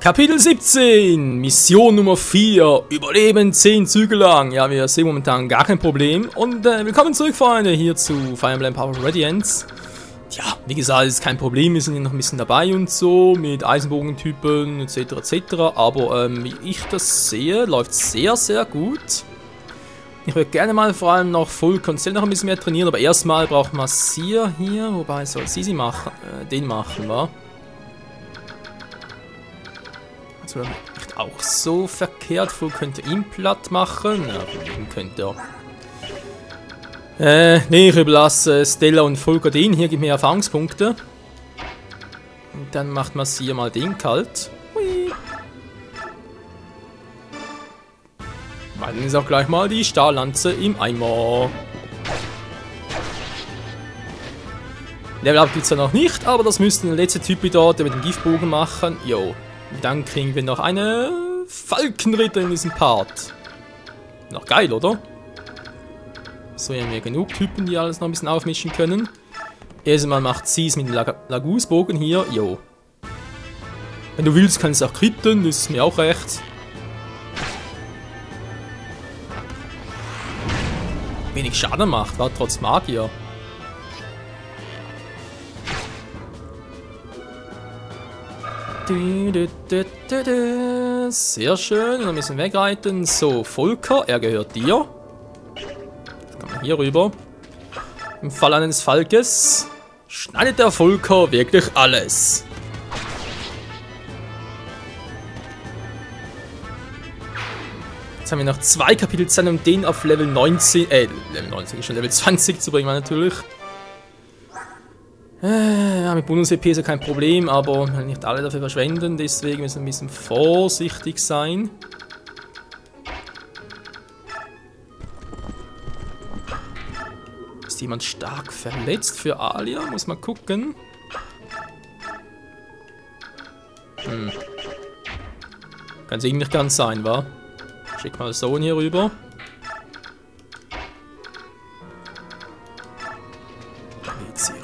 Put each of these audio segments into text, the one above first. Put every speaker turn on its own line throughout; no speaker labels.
Kapitel 17, Mission Nummer 4, Überleben 10 Züge lang. Ja, wir sehen momentan gar kein Problem. Und willkommen zurück, Freunde, hier zu Fire Emblem Power Radiance. Ja, wie gesagt, ist kein Problem, wir sind hier noch ein bisschen dabei und so, mit Eisenbogentypen etc. etc. Aber wie ich das sehe, läuft sehr, sehr gut. Ich würde gerne mal vor allem noch Full Consent noch ein bisschen mehr trainieren, aber erstmal braucht man Seer hier, wobei soll sie machen, den machen, wa? Also nicht auch so verkehrt, Full könnte ihn platt machen, ja, könnte er. Nee, ich überlasse Stella und Volker den hier, gibt mir Erfahrungspunkte. Und dann macht man Seer mal den kalt. Hui. Dann ist auch gleich mal die Stahllanze im Eimer. Level Up gibt es ja noch nicht, aber das müsste der letzte Typ wieder, der mit dem Giftbogen machen. Jo. Dann kriegen wir noch eine Falkenritter in diesem Part. Noch geil, oder? So, hier haben wir genug Typen, die alles noch ein bisschen aufmischen können. Erstmal macht sie es mit dem Lagusbogen hier. Jo. Wenn du willst, kannst du auch kritten, das ist mir auch recht. Wenig Schaden macht, war trotz Magier. Sehr schön, ein bisschen wegreiten. So, Volker, er gehört dir. Dann kommen wir hier rüber. Im Fall eines Falkes schneidet der Volker wirklich alles. Jetzt haben wir noch 2 Kapitel Zeit, um den auf Level 19, Level 19 schon Level 20 zu bringen, natürlich. Ja, mit Bonus-EP ist ja kein Problem, aber nicht alle dafür verschwenden, deswegen müssen wir ein bisschen vorsichtig sein. Ist jemand stark verletzt für Alia? Muss man gucken. Kann es irgendwie nicht ganz sein, wa? Schick mal so hier rüber.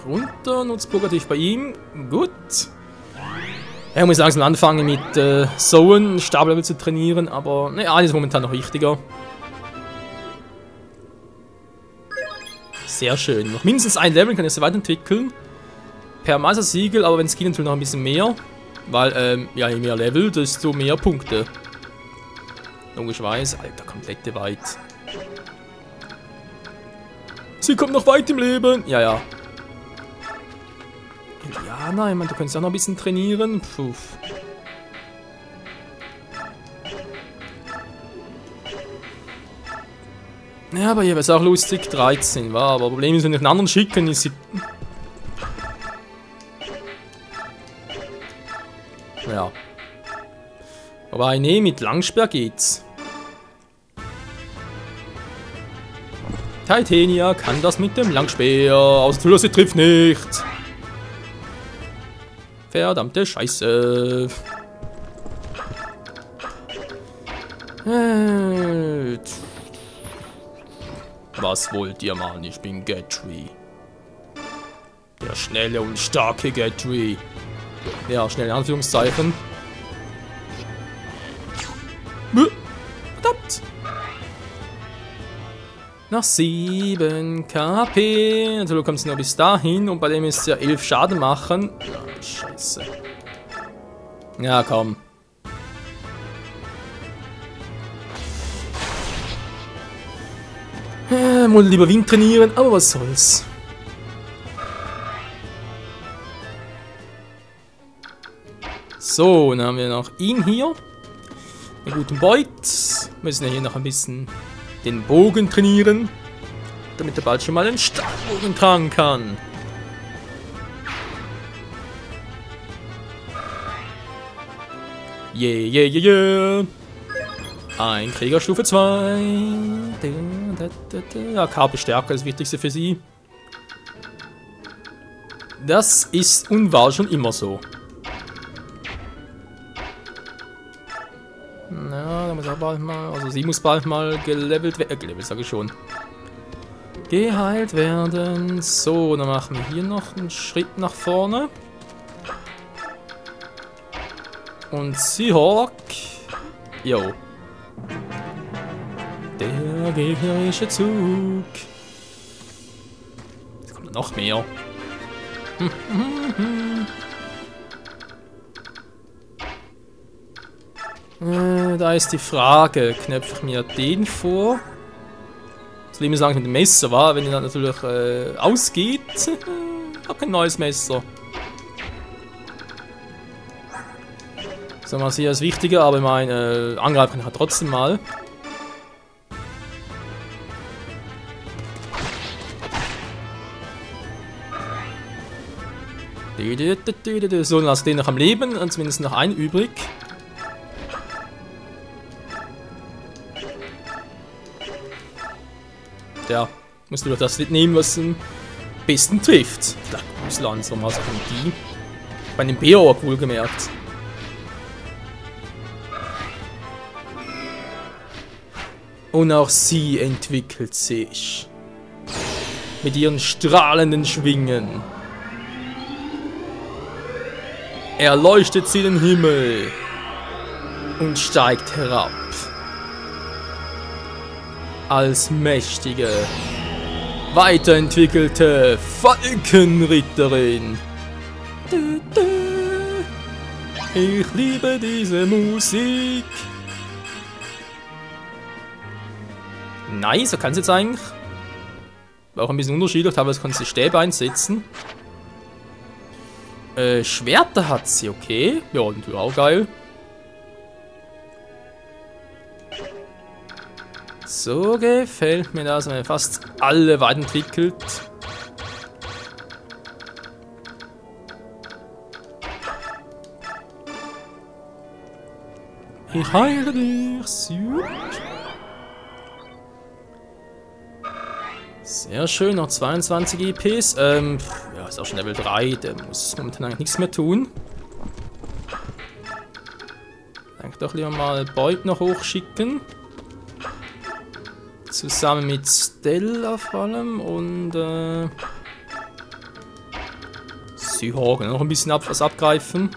Runter, Nutzburger tief bei ihm. Gut. Ja, ich muss langsam anfangen mit Soen, Stablevel zu trainieren, aber naja, ist momentan noch wichtiger. Sehr schön. Noch mindestens ein Level, kann ich es weiterentwickeln. Per Meistersiegel, aber wenn es geht, natürlich noch ein bisschen mehr. Weil, ja, je mehr Level, desto mehr Punkte. Logischerweise, Alter, komplette weit. Sie kommt noch weit im Leben. Ja, ja. Ja, nein, du könntest auch noch ein bisschen trainieren. Puh. Ja, aber hier wäre es auch lustig. 13 war, aber Problem ist, wenn ich einen anderen schicken, ist sie. Ja. Aber nee, mit Langspeer geht's. Titania kann das mit dem Langspeer. Außer sie trifft nicht. Verdammte Scheiße. Was wollt ihr, Mann? Ich bin Gatry. Der schnelle und starke Gatry. Ja, schnell in Anführungszeichen. Verdammt. Noch 7 KP. Also du kommst nur bis dahin und bei dem ist ja 11 Schaden machen. Oh, Scheiße. Ja, komm. Muss lieber Wind trainieren, aber was soll's. So, dann haben wir noch ihn hier. Einen guten Beut. Müssen wir hier noch ein bisschen den Bogen trainieren, damit er bald schon mal den Stahlbogen tragen kann. Yeah. Ein Krieger Stufe 2. Ja, KP Stärke ist das Wichtigste für sie. Das ist und war schon immer so. Na, da muss er bald mal, also sie muss bald mal gelevelt werden, gelevelt sage ich schon. Geheilt werden. So, dann machen wir hier noch einen Schritt nach vorne. Und Seahawk. Jo. Der gegnerische Zug. Jetzt kommt noch mehr. Da ist die Frage, knöpfe ich mir den vor? Das will ich mir sagen mit dem Messer, war, wenn er natürlich ausgeht. Ich habe kein neues Messer. So, mal hier das Wichtige, aber mein angreifen kann trotzdem mal. So, dann lass den noch am Leben und zumindest noch einen übrig. Ja, musst du doch das nehmen, was am besten trifft. Vielleicht ein bisschen langsam, also von die. Bei dem Beorg wohlgemerkt. Und auch sie entwickelt sich. Mit ihren strahlenden Schwingen. Erleuchtet sie den Himmel. Und steigt herab. Als mächtige, weiterentwickelte Falkenritterin. Ich liebe diese Musik. Nice, so kann es jetzt eigentlich. War auch ein bisschen unterschiedlich, teilweise kannst du Stäbe einsetzen. Schwerter hat sie, okay. Ja, natürlich auch geil. So gefällt mir das, wenn man fast alle weiterentwickelt. Ich heile dich, Süd. Sehr schön, noch 22 IPs. Ja, ist auch schon Level 3, der muss momentan eigentlich nichts mehr tun. Dann doch lieber mal Beut noch hochschicken. Zusammen mit Stella vor allem und Seahawk noch ein bisschen was abgreifen.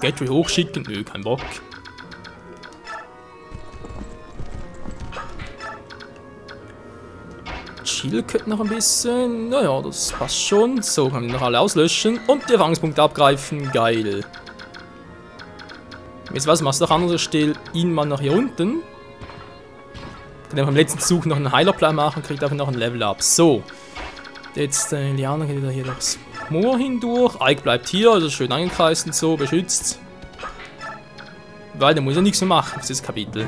Gateway hochschicken? Nö, kein Bock. Chilket noch ein bisschen. Naja, das passt schon. So, können wir noch alle auslöschen und die Erfahrungspunkte abgreifen. Geil. Jetzt was machst du noch anderes? Stell ihn mal nach hier unten. Kann er beim letzten Zug noch einen Heilerplan machen, kriegt einfach noch ein Level up. So. Jetzt Liana geht wieder hier durchs Moor hindurch. Ike bleibt hier, also schön eingekreist und so, beschützt. Weil der muss ja nichts mehr machen, das ist das Kapitel.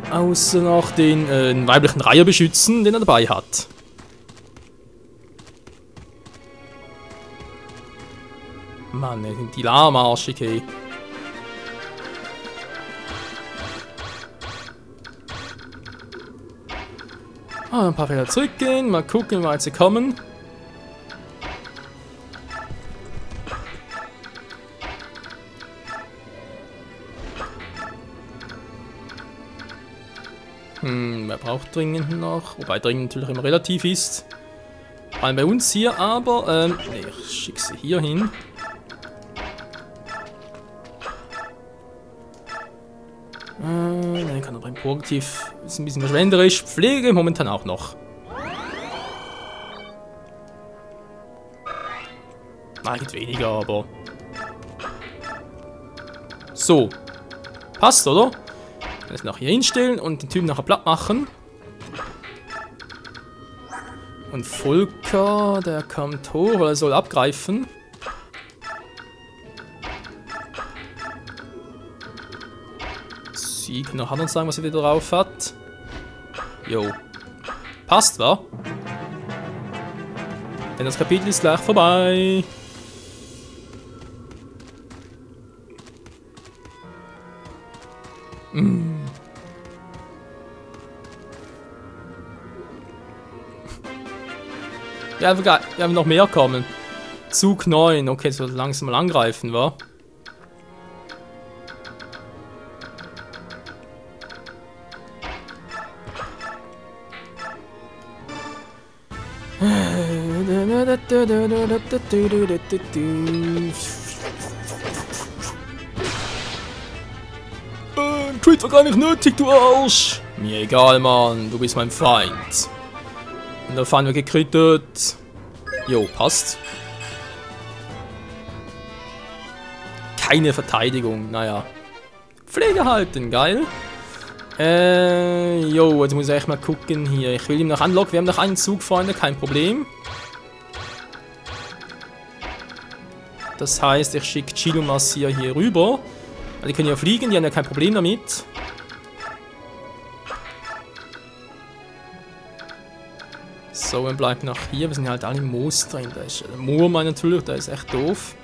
Außer noch den weiblichen Reiher beschützen, den er dabei hat. Mann, die Lama-Arsch, okay. Ein paar Felder zurückgehen, mal gucken, wie weit sie kommen. Wer braucht dringend noch? Wobei dringend natürlich immer relativ ist. Vor allem bei uns hier, aber nee, ich schicke sie hier hin. Dann kann er beim Positiv ist ein bisschen verschwenderisch. Pflege momentan auch noch. Nein, geht weniger, aber. So. Passt, oder? Jetzt noch hier hinstellen und den Typen nachher platt machen. Und Volker, der kommt hoch, weil er soll abgreifen. Sie kann noch anderen sagen, was er wieder drauf hat. Jo. Passt, wa? Denn das Kapitel ist gleich vorbei. Ja, wir haben noch mehr kommen. Zug 9. Okay, jetzt wird langsam mal angreifen, wa? Crit war gar nicht nötig, du Arsch! Mir egal, Mann, du bist mein Feind. Und der Feind wird gekrittet. Jo, passt. Keine Verteidigung, naja. Pflege halten, geil. Jo, jetzt muss ich echt mal gucken hier. Ich will ihn noch anlocken. Wir haben noch einen Zug, Freunde, kein Problem. Das heißt, ich schicke Chill und Massier hier rüber. Die können ja fliegen, die haben ja kein Problem damit. So, dann bleibt noch hier. Wir sind halt alle im Moos drin. Da ist Moormann natürlich, der ist echt doof.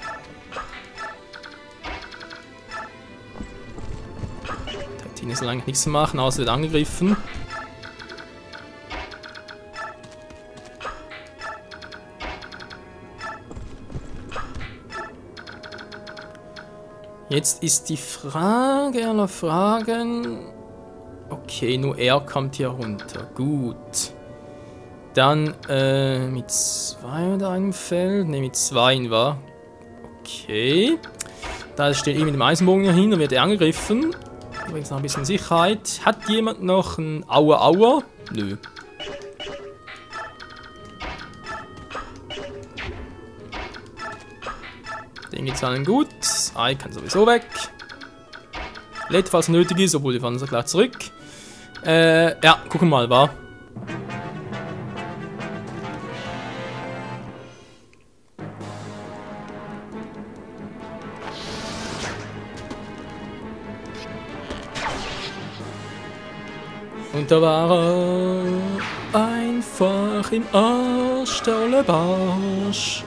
Tatine soll eigentlich nichts zu machen, außer wird angegriffen. Jetzt ist die Frage aller Fragen. Okay, nur er kommt hier runter. Gut. Dann mit 2 oder einem Feld. Ne, mit 2 war. Okay. Da steht er mit dem Eisenbogen hier hin, dann wird er angegriffen. Übrigens noch ein bisschen Sicherheit. Hat jemand noch ein Aua Aua? Nö. Den geht's allen gut. Ei kann sowieso weg. Lädt, falls nötig ist, obwohl die fahren so gleich zurück. Ja, gucken wir mal, wa? Und da war er einfach im Arsch, der olle Barsch.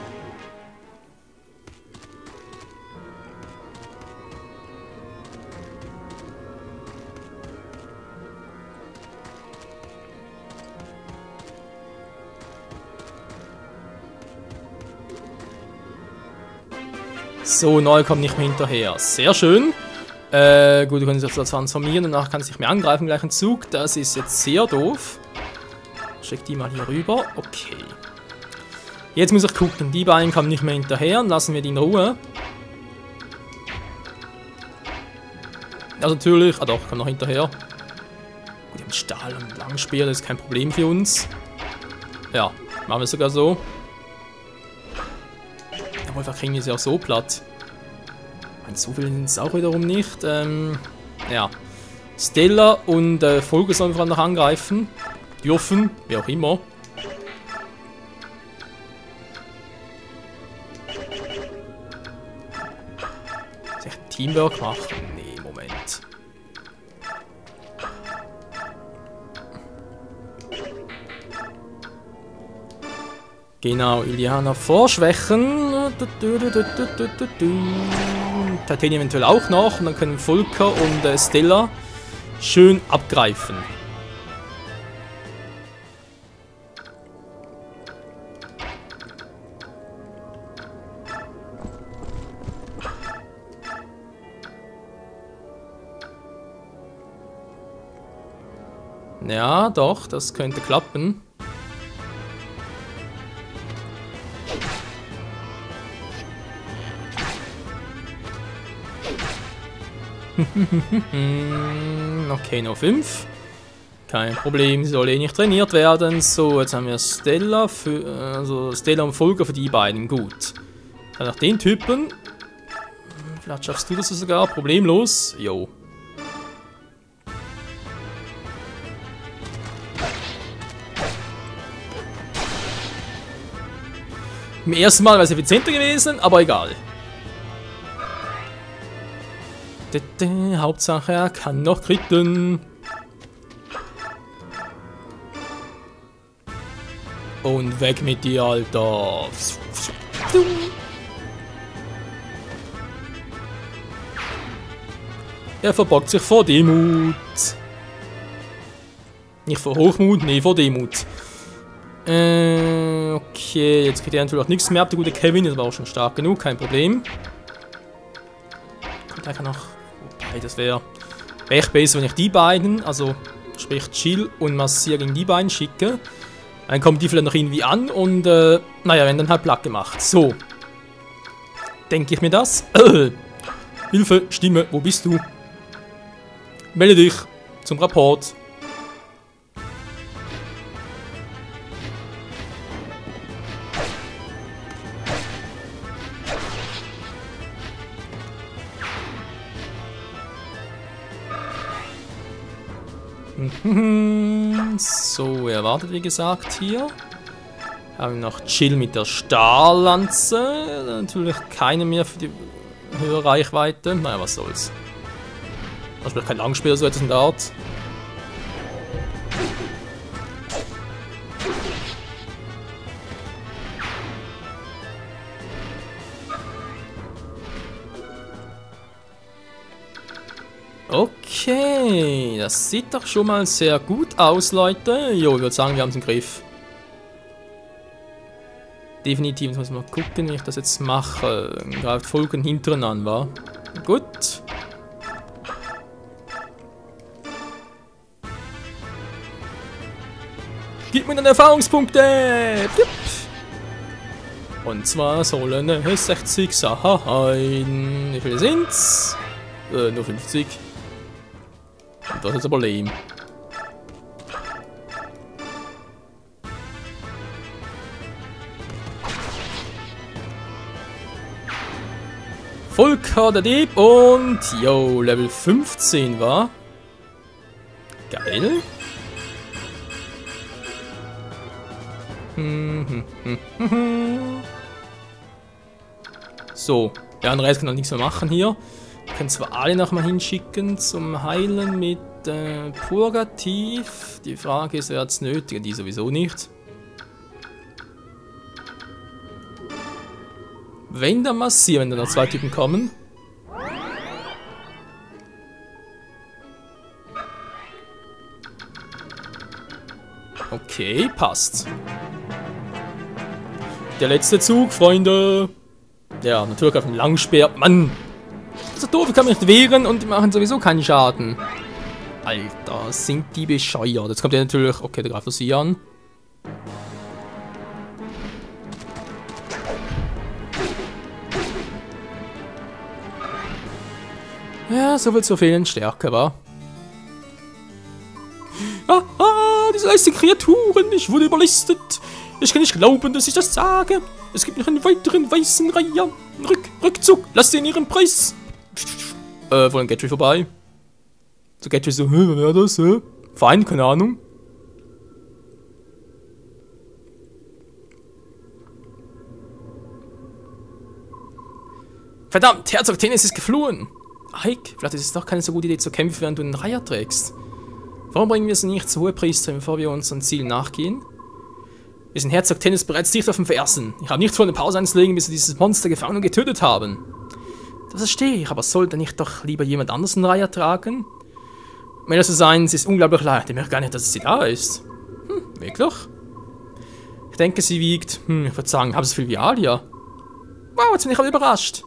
So, neu kommt nicht mehr hinterher. Sehr schön. Gut, wir können sich jetzt transformieren, danach kann es nicht mehr angreifen, gleich ein Zug. Das ist jetzt sehr doof. Schick die mal hier rüber. Okay. Jetzt muss ich gucken, die beiden kommen nicht mehr hinterher, dann lassen wir die in Ruhe. Also natürlich, doch, kommt noch hinterher. Gut, die haben Stahl und Langspeer, das ist kein Problem für uns. Ja, machen wir sogar so. Der Wolfer kriegen wir sie auch so platt. So viel sind es auch wiederum nicht. Ja. Stella und Volker sollen vor allem noch angreifen. Dürfen, wie auch immer. Soll ich Teamwork machen? Nee, Moment. Genau, Iliana vorschwächen. Titania eventuell auch noch. Und dann können Volker und Stella schön abgreifen. Ja, doch, das könnte klappen. Okay, nur 5. Kein Problem, sie soll eh nicht trainiert werden. So, jetzt haben wir Stella Stella und Volker für die beiden. Gut. Dann nach den Typen. Vielleicht schaffst du das sogar problemlos. Jo. Im ersten Mal wäre es effizienter gewesen, aber egal. Hauptsache, er kann noch kritten. Und weg mit dir, Alter. Er verbockt sich vor Demut. Nicht vor Hochmut, nee, vor Demut. Okay, jetzt kriegt er natürlich auch nichts mehr ab, der gute Kevin. Das war auch schon stark genug, kein Problem. Kommt einfach noch. Wobei, das wäre echt besser, wenn ich die beiden, also sprich Chill und Massier gegen die beiden schicke. Dann kommen die vielleicht noch irgendwie an und, naja, werden dann halt platt gemacht. So. Denke ich mir das? Hilfe, Stimme, wo bist du? melde dich zum Rapport. So, er wartet wie gesagt hier. Haben wir noch Chill mit der Stahllanze. Natürlich keine mehr für die höhere Reichweite. Naja, was soll's. Das spielt kein Langspieler, so etwas in der Art. Okay, das sieht doch schon mal sehr gut aus, Leute. Jo, ich würde sagen, wir haben es im Griff. Definitiv, jetzt muss man mal gucken, wie ich das jetzt mache. Greift Folgen hinteren an, wa? Gut. Gib mir dann Erfahrungspunkte! Und zwar sollen es 60 sein. Wie viele sind's? Nur 50. Und das ist aber lame. Volker der Dieb und yo, Level 15 war. Geil. So, der andere kann noch nichts mehr machen hier. Wir können zwar alle nochmal hinschicken zum Heilen mit Purgativ. Die Frage ist, wer hat es nötig? Die sowieso nicht. Wenn dann massieren, wenn dann noch zwei Typen kommen. Okay, passt. Der letzte Zug, Freunde. Ja, natürlich auf dem Langspeer. Mann! Das ist doof, ich kann mich nicht wehren und die machen sowieso keinen Schaden. Alter, sind die bescheuert. Jetzt kommt der natürlich... Okay, der greift sie an. Ja, so viel zur fehlenden Stärke, wa? Diese lästigen Kreaturen, ich wurde überlistet. Ich kann nicht glauben, dass ich das sage. Es gibt noch einen weiteren weißen Reiher. Rückzug, lasst sie in ihren Preis. Wollen Gatry vorbei? So Gatry so, wer wäre das, Fein, keine Ahnung. Verdammt, Herzog Tennis ist geflohen. Ike, vielleicht ist es doch keine so gute Idee zu kämpfen, während du einen Reiher trägst. Warum bringen wir es nicht zu Hohepriesterin, bevor wir unseren Ziel nachgehen? Wir sind Herzog Tennis bereits dicht auf dem Fersen. Ich habe nicht vor, eine Pause einzulegen, bis wir dieses Monster gefangen und getötet haben. Das verstehe ich, aber sollte nicht doch lieber jemand anders einen Reiher tragen? Wenn das so sein, sie ist unglaublich leicht. Ich möchte gar nicht, dass sie da ist. Wirklich? Ich denke, sie wiegt, ich würde sagen, halb so viel wie Alia. Wow, jetzt bin ich aber überrascht.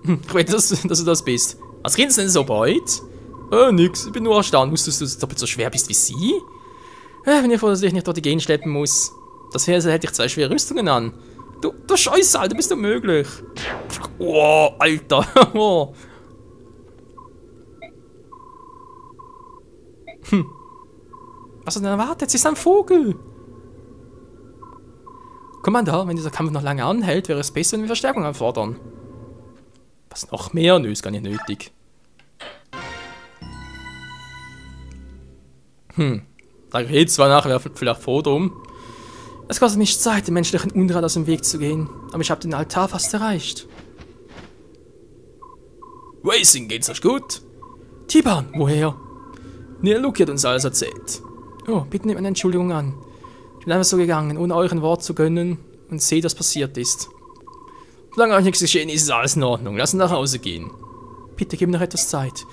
Ich weiß, dass du das bist. Was redest du denn so bald? Nix, ich bin nur erstaunt. Wusstest du, dass du so schwer bist wie sie? Bin ich froh, dass ich nicht dort die Gegend schleppen muss. Das wäre, hätte ich 2 schwere Rüstungen an. Du Scheiße, Alter, bist du möglich? Oh, Alter. Was hat denn erwartet? Sie ist ein Vogel. Kommandeur, wenn dieser Kampf noch lange anhält, wäre es besser, wenn wir Verstärkung anfordern. Was noch mehr? Nö, ist gar nicht nötig. Da geht zwar nachher, wäre vielleicht froh drum. Es kostet mich Zeit, den menschlichen Unrat aus dem Weg zu gehen, aber ich habe den Altar fast erreicht. Racing, geht's euch gut? Tiban, woher? Neil Luke hat uns alles erzählt. Oh, bitte nehmt eine Entschuldigung an. Ich bin einfach so gegangen, ohne euren Wort zu gönnen und seht, was passiert ist. Solange euch nichts geschehen ist, ist alles in Ordnung. Lasst uns nach Hause gehen. Bitte, gib mir noch etwas Zeit.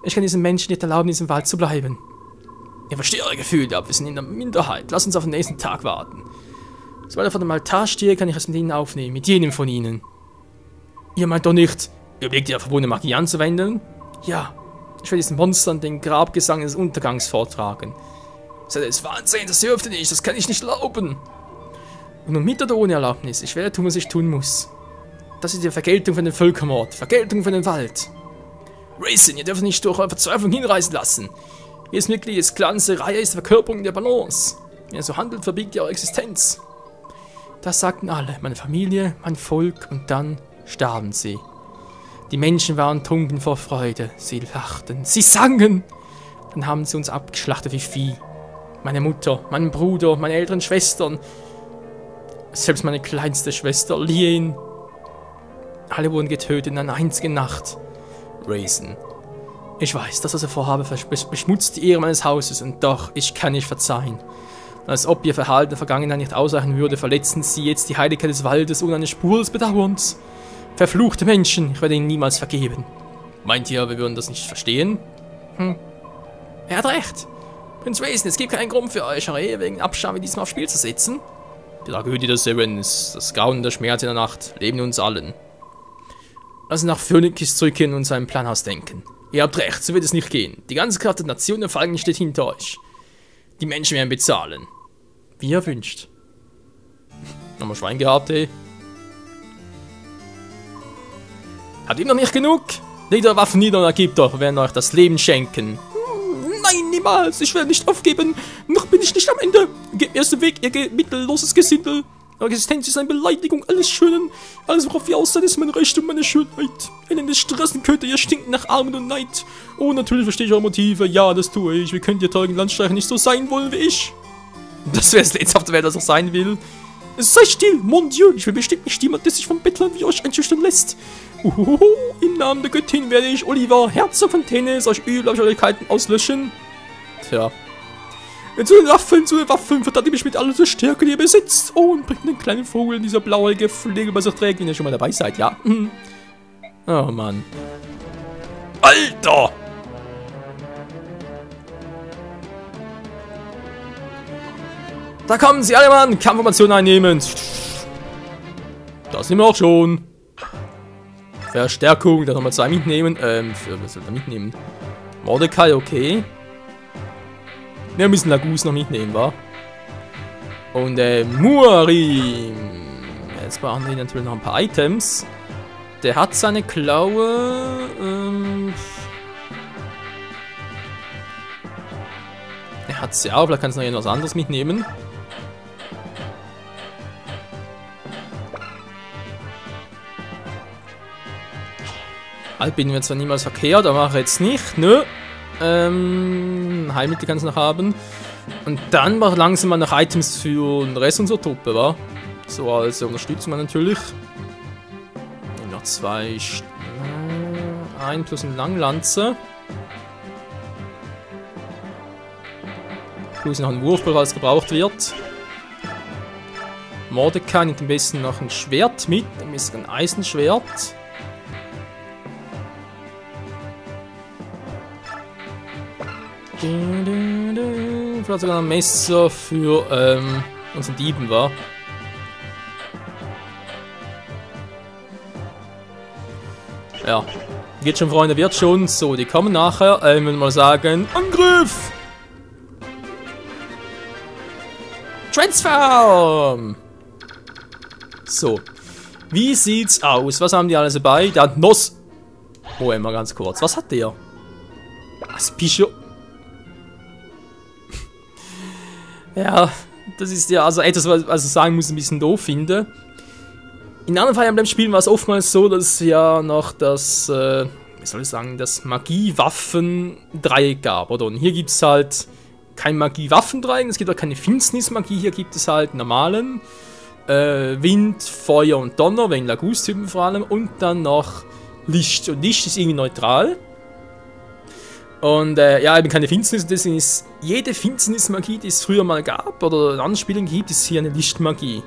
Ich kann diesen Menschen nicht erlauben, in diesem Wald zu bleiben. Ich verstehe eure Gefühle, aber wir sind in der Minderheit. Lasst uns auf den nächsten Tag warten. Sobald er vor dem Altar stehe, kann ich es mit ihnen aufnehmen. Mit jedem von ihnen. Ihr meint doch nicht, überlegt ihr verbotene Magie anzuwenden? Ja. Ich werde diesen Monstern den Grabgesang des Untergangs vortragen. Seid ihr des Wahnsinns, das dürft ihr nicht, das kann ich nicht erlauben. Und nun mit oder ohne Erlaubnis, ich werde tun, was ich tun muss. Das ist die Vergeltung für den Völkermord, Vergeltung für den Wald. Raisin, ihr dürft nicht durch eure Verzweiflung hinreißen lassen. Jedes Mitglied des Clans der Reihe ist Verkörperung der Balance. Wenn ihr so handelt, verbiegt ihr eure Existenz. Das sagten alle, meine Familie, mein Volk, und dann starben sie. Die Menschen waren trunken vor Freude, sie lachten, sie sangen. Dann haben sie uns abgeschlachtet wie Vieh. Meine Mutter, mein Bruder, meine älteren Schwestern, selbst meine kleinste Schwester, Lien. Alle wurden getötet in einer einzigen Nacht. Raisin. Ich weiß, das, was ich vorhabe, beschmutzt die Ehre meines Hauses, und doch, ich kann nicht verzeihen. Und als ob ihr Verhalten der Vergangenheit nicht ausreichen würde, verletzen sie jetzt die Heiligkeit des Waldes ohne eine Spur des Bedauerns. Verfluchte Menschen, ich werde ihnen niemals vergeben. Meint ihr, wir würden das nicht verstehen? Er hat recht. Prinz Raisin, es gibt keinen Grund für euch, eure Ehe wegen Abscham wie diesmal aufs Spiel zu setzen. Die Tragödie des Serens, das Grauen und der Schmerz in der Nacht, leben uns allen. Lass uns nach Phönix zurückkehren und seinen Plan ausdenken. Ihr habt recht, so wird es nicht gehen. Die ganze Kraft der Nation der Falken steht hinter euch. Die Menschen werden bezahlen. Wie ihr wünscht. Nochmal Schwein gehabt, ey. Habt ihr noch nicht genug? Legt eure Waffen nieder und ergebt euch, wir werden euch das Leben schenken. Nein, niemals, ich werde nicht aufgeben. Noch bin ich nicht am Ende. Gebt mir aus dem Weg, ihr mittelloses Gesindel. Eure Existenz ist eine Beleidigung alles Schönen. Alles, worauf ihr aus seid, ist mein Recht und meine Schönheit. Wenn ihr nicht stressen könnt, ihr stinkt nach Armut und Neid. Oh, natürlich verstehe ich eure Motive. Ja, das tue ich. Wie könnt ihr teuren Landstreicher nicht so sein wollen wie ich? Das wäre das Letzte, wer das auch sein will. Sei still, mon Dieu. Ich will bestimmt nicht jemand, der sich vom Bettlern wie euch einschüchtern lässt. Im Namen der Göttin werde ich, Oliver, Herzog von Tennis, euch Übelkeiten auslöschen. Tja. Zu den Waffen, verdammt ihr mich mit aller Stärke, die ihr besitzt. Oh, und bringt den kleinen Vogel in dieser blauäugige Flegel bei sich trägt, wenn ihr schon mal dabei seid, ja? Oh, Mann. Alter! Da kommen sie alle, Mann! Kampfformation einnehmen! Das nehmen wir auch schon. Verstärkung, dann nochmal 2 mitnehmen. Was soll da mitnehmen? Mordecai, okay. Wir müssen Lagus noch mitnehmen, wa? Und Muarim. Jetzt brauchen wir natürlich noch ein paar Items. Der hat seine Klaue. Er hat sie auch, vielleicht kannst du noch irgendwas anderes mitnehmen. Altbinden wir zwar niemals verkehrt, aber mache ich jetzt nicht, nö. Heilmittel kannst du noch haben. Und dann macht langsam mal noch Items für den Rest unserer Truppe, wa? So als Unterstützung natürlich. Und noch 2 ein plus eine Langlanze. Plus noch ein Wurfball, falls gebraucht wird. Mordecai nimmt am besten noch ein Schwert mit, am besten ein Eisenschwert. Vielleicht sogar ein Messer für unseren Dieben, war. Ja, wird schon, Freunde, wird schon. So, die kommen nachher. Wenn wir mal sagen, Angriff! Transform! So, wie sieht's aus? Was haben die alles dabei? Der hat Nos. Oh, immer ganz kurz. Was hat der? Aspicior. Ja, das ist ja also etwas, was ich sagen muss, ein bisschen doof finde. In anderen Fire Emblem-Spielen war es oftmals so, dass es ja noch das, wie soll ich sagen, das Magie-Waffen-Dreieck gab, oder? Und hier gibt es halt kein Magie-Waffen-Dreieck, es gibt auch keine Finsternis-Magie, hier gibt es halt normalen Wind, Feuer und Donner, wegen Lagus-Typen vor allem, und dann noch Licht. Und Licht ist irgendwie neutral. Und ja, eben keine Finsternis, deswegen ist jede Finsternismagie, die es früher mal gab oder in anderen Spielen gibt, ist hier eine Lichtmagie.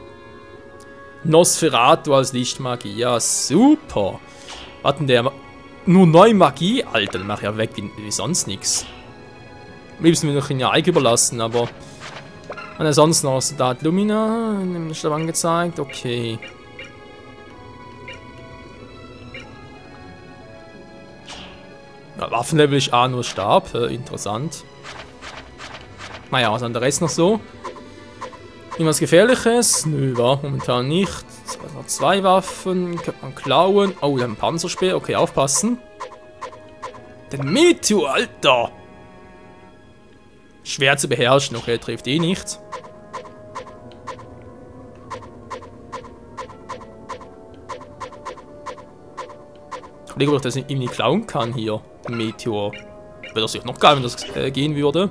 Nosferatu als Lichtmagie, ja super. Warten, der nur 9 Magie? Alter, dann mach ich ja weg wie sonst nichts. Am liebsten will ich ihn ja Ike überlassen, aber... Und ansonsten noch Soldat Lumina, nicht angezeigt, okay. Ja, Waffenlevel ist A nur Stab, interessant. Naja, was an der Rest noch so? Irgendwas Gefährliches? Nö, war momentan nicht. 2 Waffen, könnte man klauen. Oh, wir haben ein Panzerspeer, okay, aufpassen. Den Meteor, Alter! Schwer zu beherrschen. Okay, trifft eh nicht. Ich überlege, ob ich das irgendwie klauen kann hier. Ein Meteor. Wäre das noch geil, wenn das gehen würde.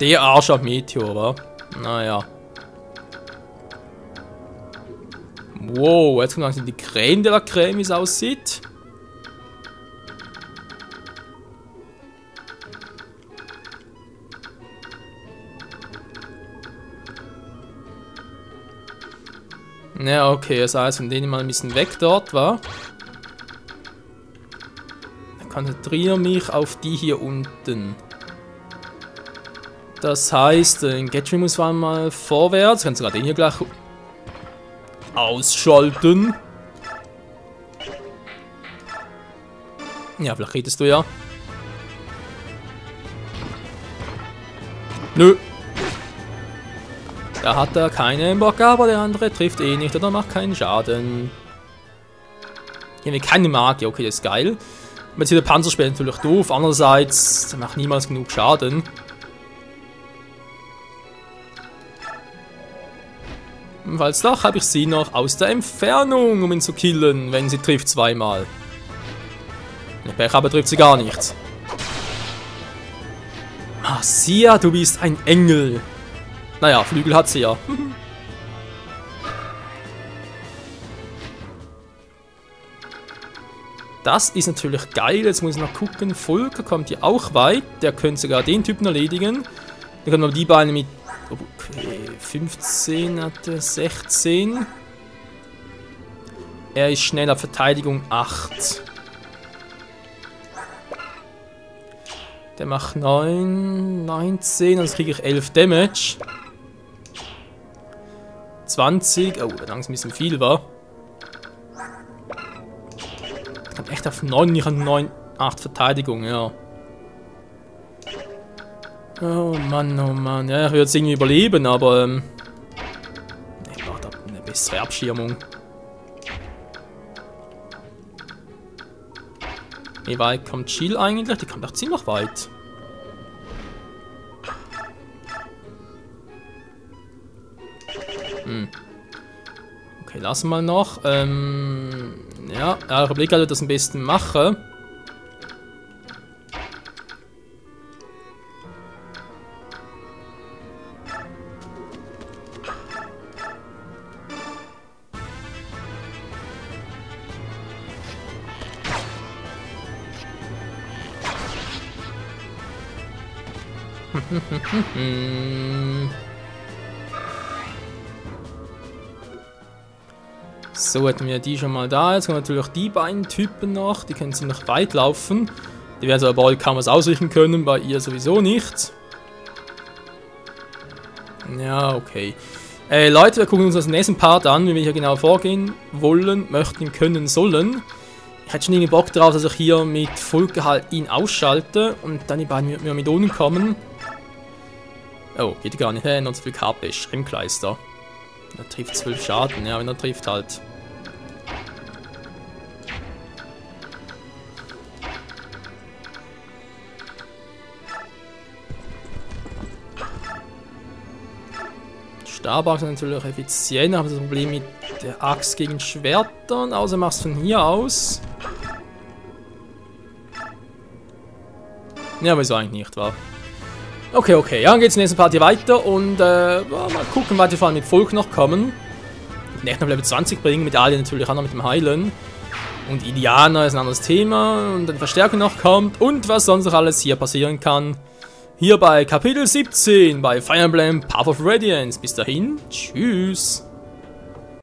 Der Arsch ab Meteor, wa? Naja. Wow, jetzt kommt langsam die Creme de la Creme, wie es aussieht. Ja, okay, das heißt, von denen mal ein bisschen weg dort, war. Dann konzentriere mich auf die hier unten. Das heißt, den Gatling muss man mal vorwärts. Kannst du gerade den hier gleich ausschalten. Ja, vielleicht redest du ja. Nö. Da hat er keinen Bock, aber der andere trifft eh nicht oder macht keinen Schaden. Hier haben wir keine Magie, okay, das ist geil. Aber jetzt hier der Panzerspieler natürlich doof, andererseits, der macht niemals genug Schaden. Und falls doch, habe ich sie noch aus der Entfernung, um ihn zu killen, wenn sie trifft zweimal. Wenn ich Pech habe, trifft sie gar nicht. Marcia, du bist ein Engel. Naja, Flügel hat sie ja. Das ist natürlich geil. Jetzt muss ich noch gucken. Volker kommt hier auch weit. Der könnte sogar den Typen erledigen. Dann können wir die beiden mit... Okay, 15 hatte 16. Er ist schneller, Verteidigung 8. Der macht 9, 19, also kriege ich 11 Damage. 20, oh, wenn langsam ein bisschen viel war. Ich kann echt auf 9, nicht an 9, 8 Verteidigung, ja. Oh Mann, ja, ich würde es irgendwie überleben, aber ich brauche da eine bessere Abschirmung. Wie weit kommt Jill eigentlich? Die kommt doch ziemlich weit. Okay, lassen wir noch. Ja, ich überlege gerade, wie ich das am besten mache. So, hätten wir die schon mal da. Jetzt kommen natürlich die beiden Typen noch. Die können ziemlich weit laufen. Die werden so bald kaum was ausrichten können, bei ihr sowieso nicht. Ja, okay. Leute, wir gucken uns das im nächsten Part an, wie wir hier genau vorgehen wollen, möchten, können, sollen. Ich hätte schon irgendwie Bock drauf, dass ich hier mit Volker halt ihn ausschalte und dann die beiden mit unten kommen. Oh, geht gar nicht, noch zu viel KP, Schrimmkleister. Er trifft 12 Schaden, ja, wenn er trifft halt. Stabachs ist natürlich effizient, aber das Problem mit der Axt gegen Schwertern, außer machst von hier aus. Ja, wieso eigentlich nicht, wa? Okay, ja, dann geht's in der nächsten Party weiter und mal gucken, was wir vor allem mit Volk noch kommen. Nicht noch Level 20 bringen, mit Alien natürlich auch noch mit dem Heilen. Und Iliana ist ein anderes Thema und dann Verstärkung noch kommt und was sonst noch alles hier passieren kann. Hier bei Kapitel 17 bei Fire Emblem Path of Radiance. Bis dahin, tschüss.